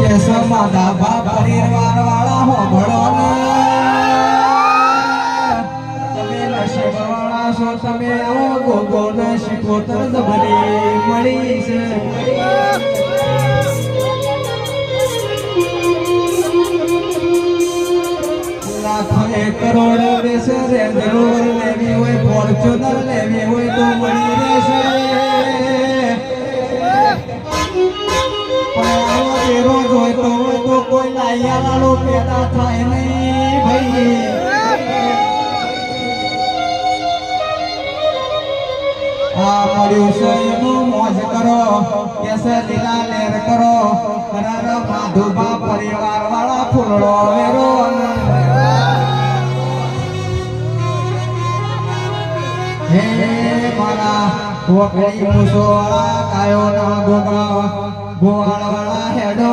માધા બા પરિવાર વાળા હો ભળો ને તમે નસીબ વાળા છો તમે આવો ગોગો ને શીખોતર જબરી મળી છે લાખો એક કરોડ રહેશે રેન્જ રોવર લેવી હોય ફોર્ચ્યુનર લેવી હોય તો મળી રહેશે રોજ હોય તો કોઈ લાયાળો પેદા થાય નહીં ભાઈ આ મળ્યું છે એનું મોજ કરો કેસે લીલા લેર કરો અને માધુબા પરિવાર વાળા ફૂલડો વેરો હે મારા વકડી મુસો વાળા કાયો ના ગોગા ગોવાળ વાળા હેડો